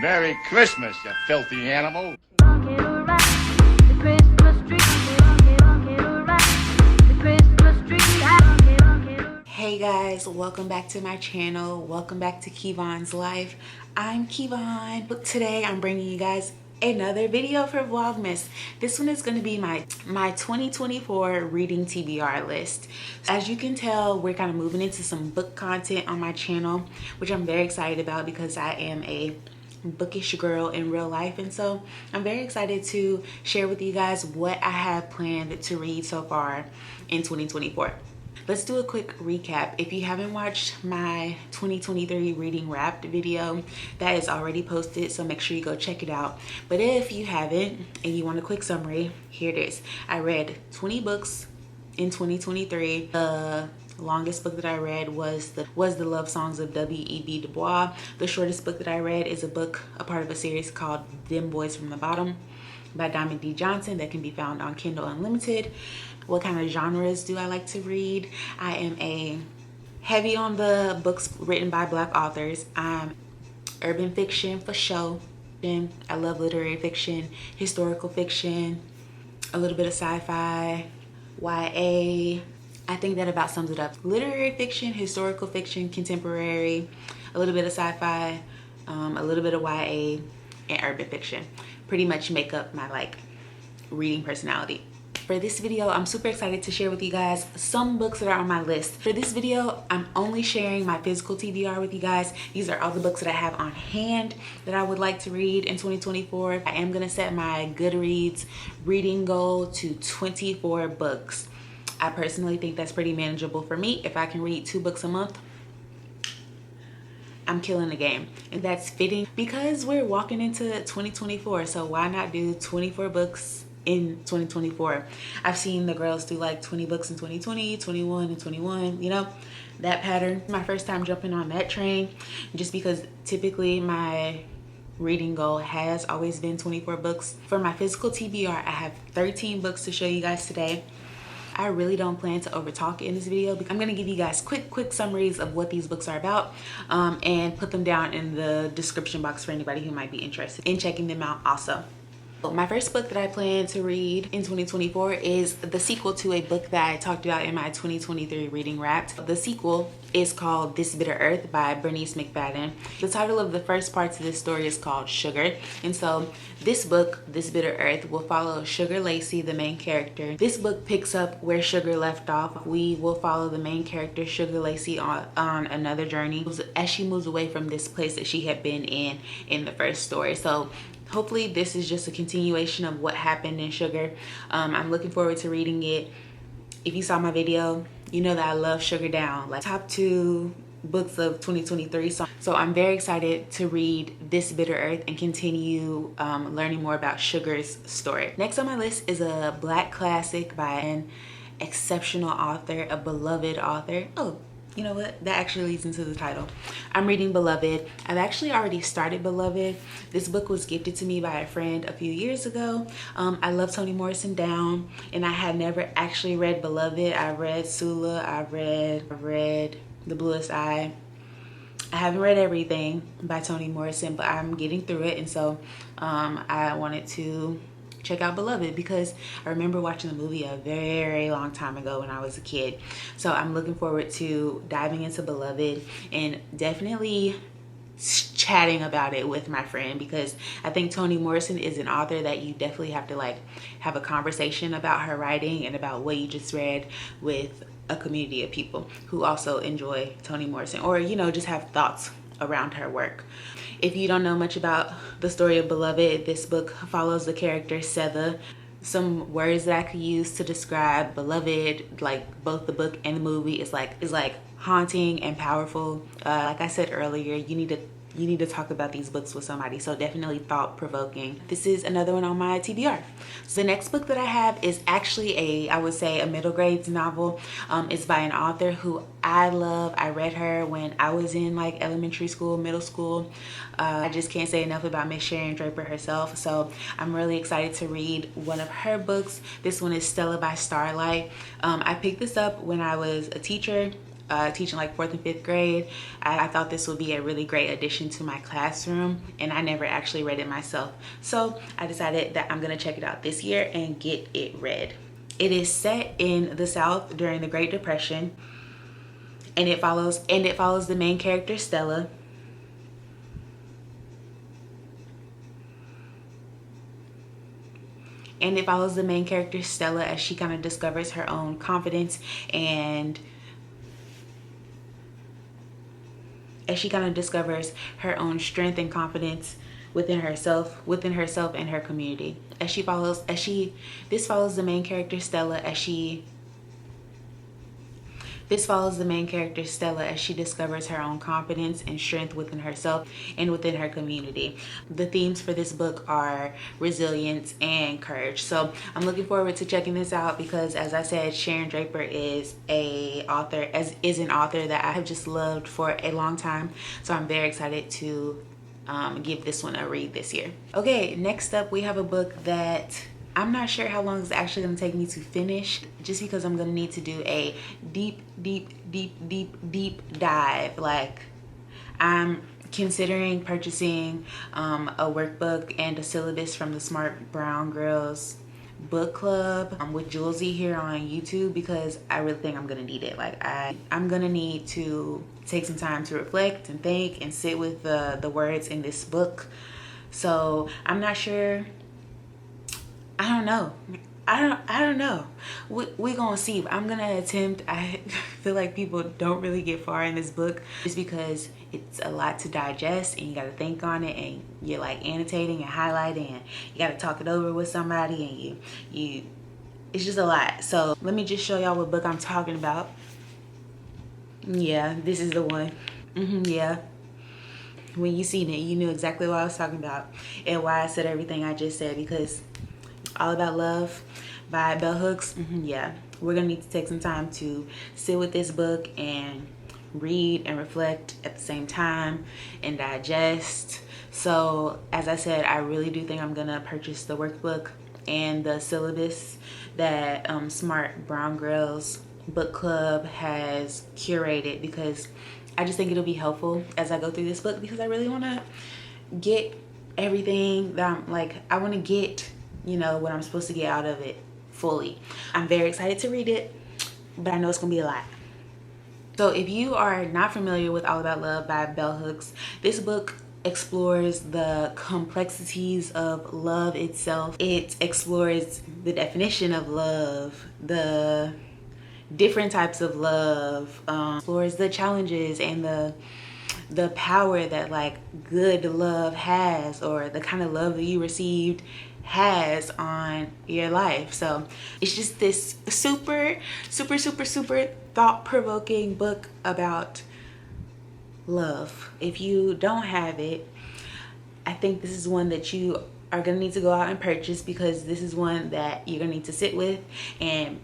Merry Christmas, you filthy animal. Hey guys, welcome back to my channel. Welcome back to Kevon's Life. I'm Kevon. Today I'm bringing you guys another video for Vlogmas. This one is going to be my 2024 reading TBR list. As you can tell, we're kind of moving into some book content on my channel, which I'm very excited about because I am a bookish girl in real life, and so I'm very excited to share with you guys what I have planned to read so far in 2024. Let's do a quick recap. If you haven't watched my 2023 reading wrapped video, that is already posted, so make sure you go check it out. But if you haven't and you want a quick summary, here it is. I read 20 books in 2023. The longest book that I read was the Love Songs of W.E.B. Du Bois. The shortest book that I read is a part of a series called Them Boys from the Bottom by Diamond D. Johnson that can be found on Kindle Unlimited. What kind of genres do I like to read? I am heavy on the books written by Black authors. I'm urban fiction for show. I love literary fiction, historical fiction, a little bit of sci-fi, YA. I think that about sums it up. Literary fiction, historical fiction, contemporary, a little bit of sci-fi, a little bit of YA, and urban fiction. Pretty much make up my reading personality. For this video, I'm super excited to share with you guys some books that are on my list. For this video, I'm only sharing my physical TBR with you guys. These are all the books that I have on hand that I would like to read in 2024. I am gonna set my Goodreads reading goal to 24 books. I personally think that's pretty manageable for me. If I can read 2 books a month, I'm killing the game. And that's fitting because we're walking into 2024. So why not do 24 books in 2024? I've seen the girls do 20 books in 2020, 21 and 21, you know, that pattern. My first time jumping on that train, just because typically my reading goal has always been 24 books. For my physical TBR, I have 13 books to show you guys today. I really don't plan to overtalk in this video because I'm going to give you guys quick summaries of what these books are about and put them down in the description box for anybody who might be interested in checking them out also. My first book that I plan to read in 2024 is the sequel to a book that I talked about in my 2023 reading wrapped. The sequel is called This Bitter Earth by Bernice McFadden. The title of the first parts of this story is called Sugar. And so this book, This Bitter Earth, will follow Sugar Lacey, the main character. This book picks up where Sugar left off. We will follow the main character, Sugar Lacey, on another journey as she moves away from this place that she had been in the first story. So hopefully this is just a continuation of what happened in Sugar. I'm looking forward to reading it. If you saw my video, you know that I love Sugar Down, top 2 books of 2023. So I'm very excited to read This Bitter Earth and continue learning more about Sugar's story. Next on my list is a Black classic by an exceptional author, a beloved author. Oh, you know what? That actually leads into the title. I'm reading Beloved. I've actually already started Beloved. This book was gifted to me by a friend a few years ago. I love Toni Morrison down, and I had never actually read Beloved. I read Sula. I read The Bluest Eye. I haven't read everything by Toni Morrison, but I'm getting through it, and so I wanted to check out Beloved because I remember watching the movie a very long time ago when I was a kid. So I'm looking forward to diving into Beloved and definitely chatting about it with my friend, because I think Toni Morrison is an author that you definitely have to have a conversation about her writing and about what you just read with a community of people who also enjoy Toni Morrison, or just have thoughts around her work. If you don't know much about the story of Beloved, this book follows the character Setha. Some words that I could use to describe Beloved, both the book and the movie, is haunting and powerful. Like I said earlier, you need to you need to talk about these books with somebody. So definitely thought-provoking. This is another one on my TBR. So the next book that I have is actually I would say a middle grades novel. It's by an author who I love. I read her when I was in like elementary school, middle school. I just can't say enough about Miss Sharon Draper herself. So I'm really excited to read one of her books. This one is Stella by Starlight. I picked this up when I was a teacher teaching like 4th and 5th grade. I thought this would be a really great addition to my classroom, and I never actually read it myself. So I decided that I'm gonna check it out this year and get it read. It is set in the South during the Great Depression, and it follows the main character, Stella. And it follows the main character, Stella, as she kind of discovers her own confidence and as she kind of discovers her own strength and confidence within herself and her community. This follows the main character, Stella, as she discovers her own confidence and strength within herself and within her community. The themes for this book are resilience and courage. So I'm looking forward to checking this out because, as I said, Sharon Draper is an author that I have just loved for a long time. So I'm very excited to give this one a read this year. Okay, next up we have a book that I'm not sure how long it's actually going to take me to finish, just because I'm going to need to do a deep dive. Like, I'm considering purchasing a workbook and a syllabus from the Smart Brown Girls book club with Julesy here on YouTube, because I really think I'm going to need it. Like, I'm going to need to take some time to reflect and think and sit with the words in this book. So I'm not sure. I don't know. We're gonna see. I'm gonna attempt. I feel like people don't really get far in this book just because it's a lot to digest and you gotta think on it, and you're like annotating and highlighting, and you gotta talk it over with somebody, and it's just a lot. So let me just show y'all what book I'm talking about. Yeah, this is the one. Yeah. When you seen it, you knew exactly what I was talking about and why I said everything I just said, because All About Love by Bell Hooks. Yeah, we're gonna need to take some time to sit with this book and read and reflect at the same time and digest. So as I said, I really do think I'm gonna purchase the workbook and the syllabus that Smart Brown Girls Book Club has curated, because I just think it'll be helpful as I go through this book, because I really want to get everything that I want to get, you know, what I'm supposed to get out of it fully. I'm very excited to read it, but I know it's gonna be a lot. So if you are not familiar with All About Love by Bell Hooks, this book explores the complexities of love itself. It explores the definition of love, the different types of love, explores the challenges and the power that like good love has, or the kind of love that you received has on your life. So it's just this super thought-provoking book about love. If you don't have it, I think this is one that you are gonna need to go out and purchase, because this is one that you're gonna need to sit with and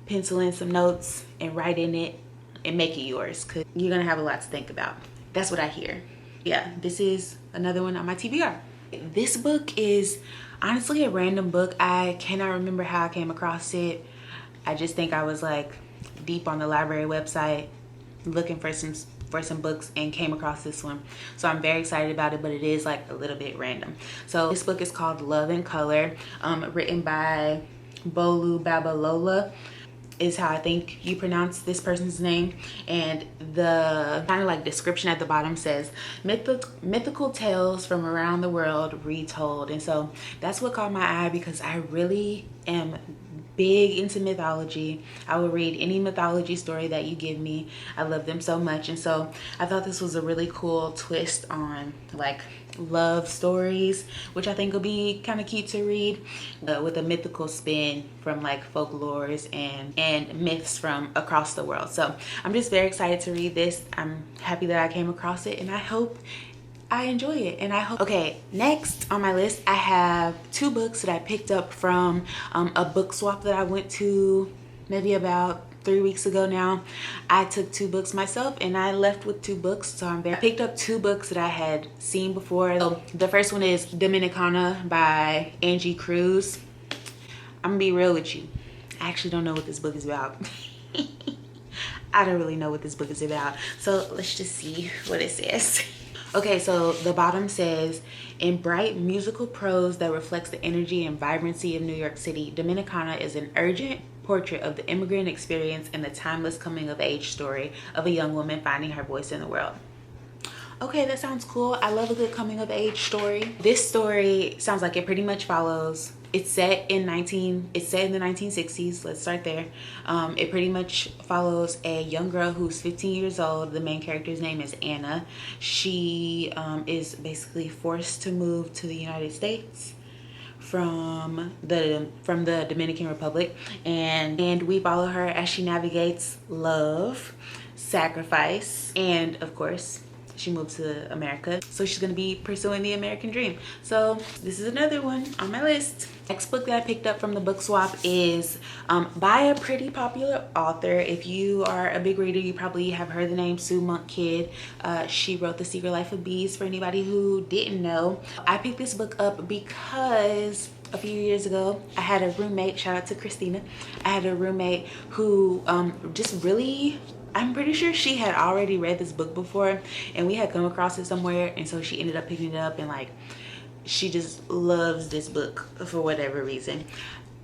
pencil in some notes and write in it and make it yours, because you're gonna have a lot to think about. That's what I hear. Yeah, this is another one on my TBR. This book is honestly a random book. I cannot remember how I came across it. I just think I was like deep on the library website looking for some books and came across this one. So I'm very excited about it, but it is like a little bit random. So this book is called Love and Color, written by Bolu Babalola is how I think you pronounce this person's name. And the kind of like description at the bottom says mythical tales from around the world retold. And so that's what caught my eye, because I really am big into mythology. I will read any mythology story that you give me. I love them so much. And so I thought this was a really cool twist on like love stories, which I think will be kind of cute to read, with a mythical spin from like folklores and myths from across the world. So I'm just very excited to read this. I'm happy that I came across it, and I hope I enjoy it. And I hope. Okay, next on my list I have two books that I picked up from a book swap that I went to maybe about 3 weeks ago now. I took 2 books myself and I left with 2 books. So I picked up 2 books that I had seen before. So the first one is Dominicana by Angie Cruz. I'm gonna be real with you, I actually don't know what this book is about. I don't really know what this book is about. So let's just see what it says. Okay, so the bottom says, in bright musical prose that reflects the energy and vibrancy of New York City, Dominicana is an urgent portrait of the immigrant experience and the timeless coming of age story of a young woman finding her voice in the world. Okay, that sounds cool. I love a good coming of age story. This story sounds like it pretty much follows. It's set in the 1960s. Let's start there. It pretty much follows a young girl who's 15 years old. The main character's name is Anna. She is basically forced to move to the United States from the Dominican Republic, and we follow her as she navigates love, sacrifice, and of course she moved to America, so she's gonna be pursuing the American dream. So this is another one on my list. Next book that I picked up from the book swap is by a pretty popular author. If you are a big reader, you probably have heard the name Sue Monk Kidd. She wrote The Secret Life of Bees, for anybody who didn't know. I picked this book up because a few years ago I had a roommate, shout out to Christina. I had a roommate who just really, I'm pretty sure she had already read this book before, and we had come across it somewhere, and so she ended up picking it up, and like she just loves this book for whatever reason.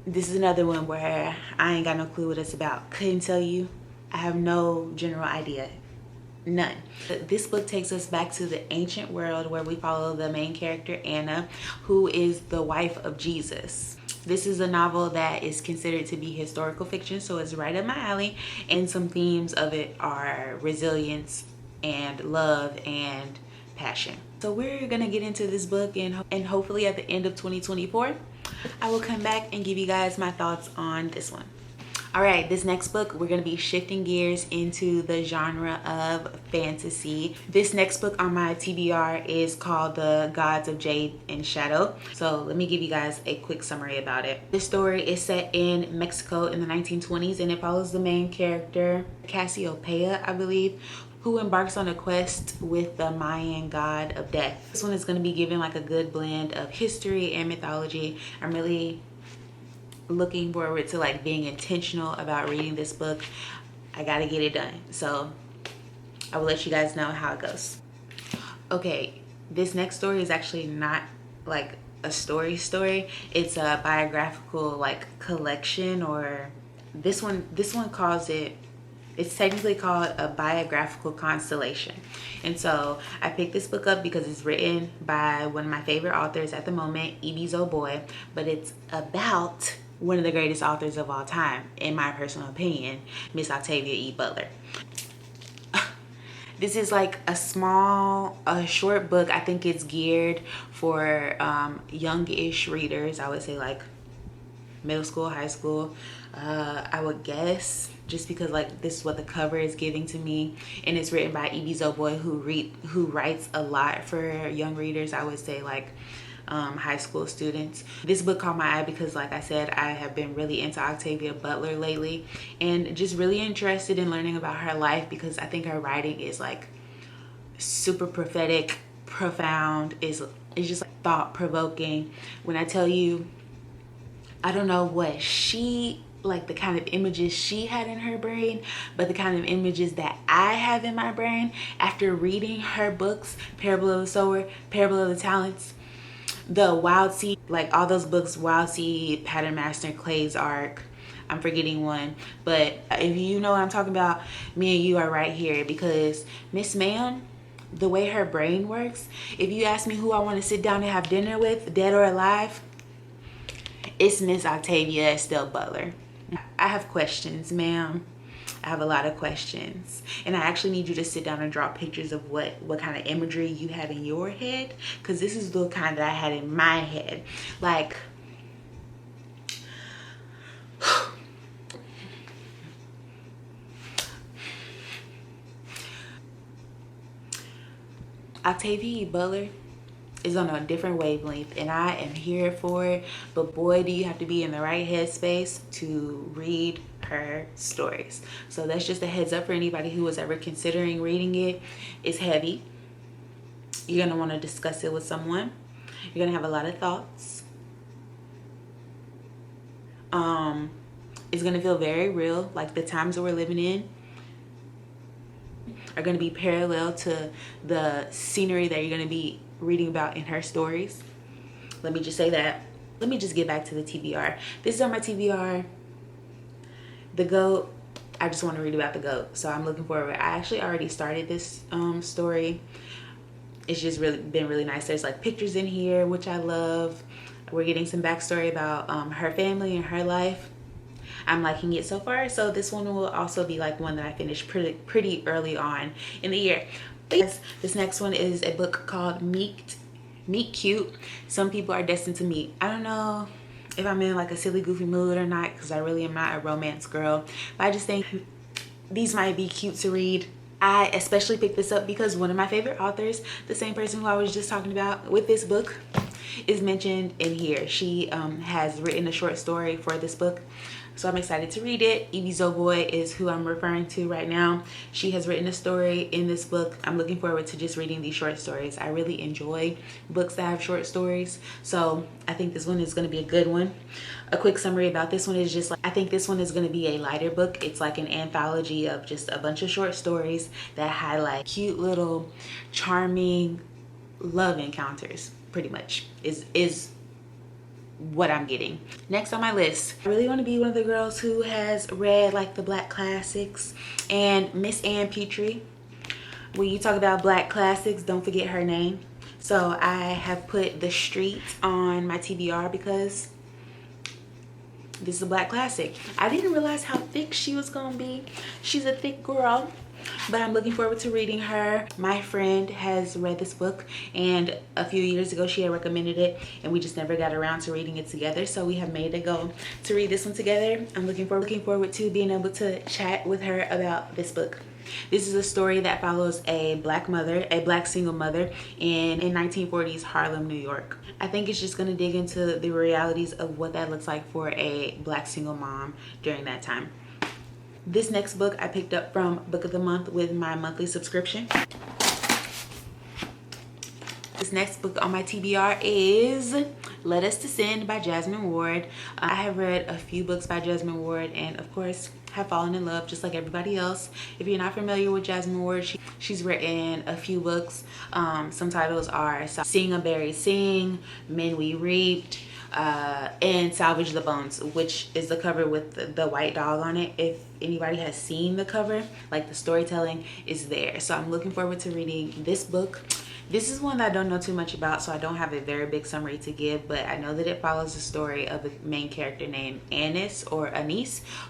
This is another one where I ain't got no clue what it's about. Couldn't tell you. I have no general idea. None. This book takes us back to the ancient world where we follow the main character Anna, who is the wife of Jesus. This is a novel that is considered to be historical fiction, so it's right up my alley, and some themes of it are resilience and love and passion. So we're gonna get into this book, and hopefully at the end of 2024 I will come back and give you guys my thoughts on this one. All right, this next book, we're gonna be shifting gears into the genre of fantasy. This next book on my TBR is called The Gods of Jade and Shadow. So let me give you guys a quick summary about it. This story is set in Mexico in the 1920s, and it follows the main character, Cassiopeia, I believe, who embarks on a quest with the Mayan god of death. This one is gonna be given like a good blend of history and mythology. I'm really looking forward to like being intentional about reading this book. I gotta get it done, so I will let you guys know how it goes. Okay, this next story is actually not like a story. It's a biographical like collection, or this one calls it, it's technically called a biographical constellation. And so I picked this book up because it's written by one of my favorite authors at the moment, Zoboi, but it's about one of the greatest authors of all time, in my personal opinion, Miss Octavia E. Butler. This is like a short book. I think it's geared for youngish readers. I would say like middle school, high school, I would guess, just because like this is what the cover is giving to me. And it's written by Zoboi, who writes a lot for young readers. I would say like high school students. This book caught my eye because, like I said, I have been really into Octavia Butler lately, and just really interested in learning about her life, because I think her writing is like super prophetic, profound, it's just like thought-provoking. When I tell you, I don't know what she, like the kind of images she had in her brain, but the kind of images that I have in my brain after reading her books, Parable of the Sower, Parable of the Talents, the Wild Seed, like all those books, Wild Seed, Pattern Master, Clay's Arc, I'm forgetting one, but if you know what I'm talking about, me and you are right here, because Miss Ma'am, the way her brain works, if you ask me who I want to sit down and have dinner with, dead or alive, it's Miss Octavia Estelle Butler. I have questions, ma'am. I have a lot of questions, and I actually need you to sit down and draw pictures of what kind of imagery you have in your head, because this is the kind that I had in my head. Like, Octavia Butler is on a different wavelength, and I am here for it, but boy, do you have to be in the right headspace to read her stories. So that's just a heads up for anybody who was ever considering reading it. It's heavy. You're gonna want to discuss it with someone. You're gonna have a lot of thoughts. It's gonna feel very real, like the times that we're living in. are going to be parallel to the scenery that you're going to be reading about in her stories. Let me just say that. Let me just get back to the TBR. This is on my TBR. The GOAT. I just want to read about the GOAT, so I'm looking forward. I actually already started this story. It's just been really nice. There's like pictures in here, which I love. We're getting some backstory about her family and her life. I'm liking it so far. So this one will also be like one that I finished pretty early on in the year. But yes, this next one is a book called Meet Cute. Some people are destined to meet. I don't know if I'm in like a silly goofy mood or not, because I really am not a romance girl, but I just think these might be cute to read. I especially picked this up because one of my favorite authors, the same person who I was just talking about with this book, is mentioned in here. She has written a short story for this book, so I'm excited to read it. Zoboi is who I'm referring to right now. She has written a story in this book. I'm looking forward to just reading these short stories. I really enjoy books that have short stories, so I think this one is going to be a good one. A quick summary about this one is just like, I think this one is going to be a lighter book. It's like an anthology of just a bunch of short stories that highlight cute little charming love encounters, pretty much is what I'm getting. Next on my list, I really want to be one of the girls who has read like the Black classics, and Miss Ann Petry. When you talk about Black classics, don't forget her name. So I have put The Street on my TBR because this is a Black classic. I didn't realize how thick she was gonna be. She's a thick girl, but I'm looking forward to reading her. My friend has read this book, and a few years ago she had recommended it, and we just never got around to reading it together, so we have made a goal to read this one together. I'm looking forward to being able to chat with her about this book. This is a story that follows a Black single mother in 1940s Harlem, New York. I think it's just going to dig into the realities of what that looks like for a Black single mom during that time. This next book I picked up from Book of the Month with my monthly subscription. This next book on my TBR is Let Us Descend by Jesmyn Ward. I have read a few books by Jesmyn Ward, and of course have fallen in love just like everybody else. If you're not familiar with Jesmyn Ward, she's written a few books. Some titles are Sing a Berry Sing, Men We Reaped, and Salvage the Bones, which is the cover with the white dog on it. If anybody has seen the cover, like the storytelling is there. So I'm looking forward to reading this book. This is one that I don't know too much about, so I don't have a very big summary to give, but I know that it follows the story of a main character named Annis,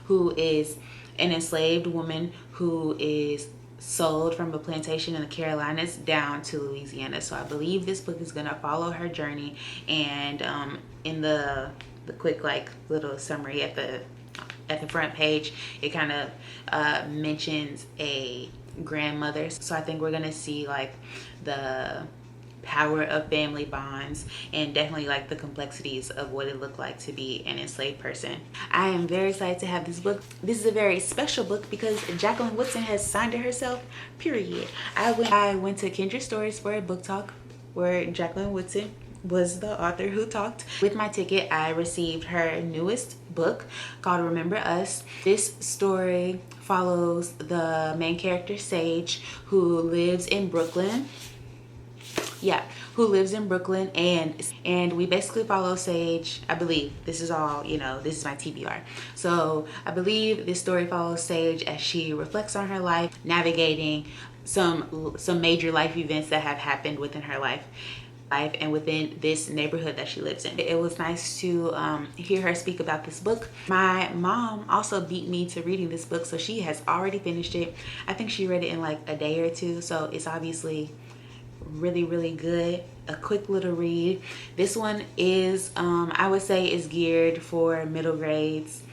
who is an enslaved woman who is sold from a plantation in the Carolinas down to Louisiana. So I believe this book is gonna follow her journey, and in the quick like little summary at the front page, it kind of mentions a grandmother. So I think we're gonna see like the power of family bonds, and definitely like the complexities of what it looked like to be an enslaved person. I am very excited to have this book. This is a very special book because Jacqueline Woodson has signed it herself, period. I went to Kindred Stories for a book talk where Jacqueline Woodson was the author who talked. With my ticket, I received her newest book called Remember Us. This story follows the main character, Sage, who lives in Brooklyn. And we basically follow Sage. I believe this is all, this is my TBR. So I believe this story follows Sage as she reflects on her life, navigating some major life events that have happened within her life and within this neighborhood that she lives in. It was nice to hear her speak about this book. My mom also beat me to reading this book, so she has already finished it. I think she read it in like a day or two, so it's obviously really good. A quick little read. This one is I would say is geared for middle grades,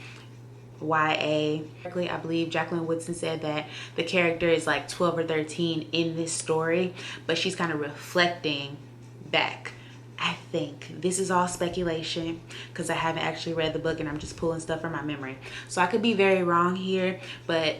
YA. I believe Jacqueline Woodson said that the character is like 12 or 13 in this story, but she's kind of reflecting back. I think this is all speculation because I haven't actually read the book and I'm just pulling stuff from my memory, so I could be very wrong here, but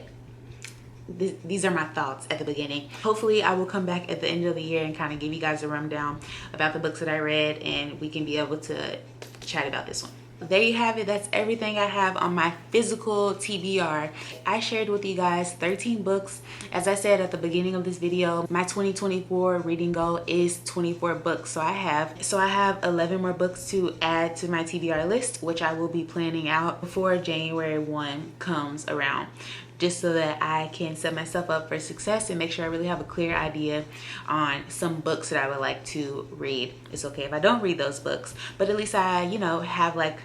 these are my thoughts at the beginning. Hopefully I will come back at the end of the year and kind of give you guys a rundown about the books that I read, and we can be able to chat about this one. there you have it. That's everything I have on my physical TBR. I shared with you guys 13 books. As I said at the beginning of this video, my 2024 reading goal is 24 books. So I have 11 more books to add to my TBR list, which I will be planning out before January 1 comes around, just so that I can set myself up for success and make sure I really have a clear idea on some books that I would like to read. It's okay if I don't read those books, but at least I, you know, have like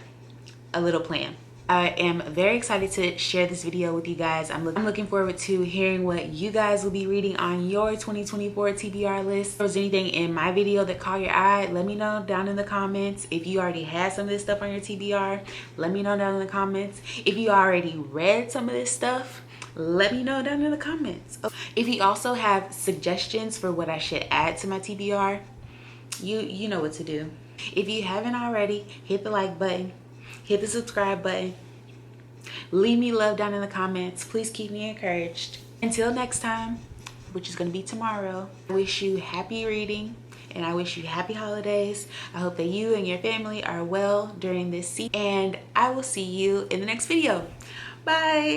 a little plan. I am very excited to share this video with you guys. I'm looking forward to hearing what you guys will be reading on your 2024 TBR list. If there's anything in my video that caught your eye, let me know down in the comments. If you already had some of this stuff on your TBR, let me know down in the comments. If you already read some of this stuff, let me know down in the comments. If you also have suggestions for what I should add to my TBR, you know what to do. If you haven't already, hit the like button, hit the subscribe button, leave me love down in the comments. Please keep me encouraged. Until next time, which is going to be tomorrow, I wish you happy reading and I wish you happy holidays. I hope that you and your family are well during this season, and I will see you in the next video. Bye.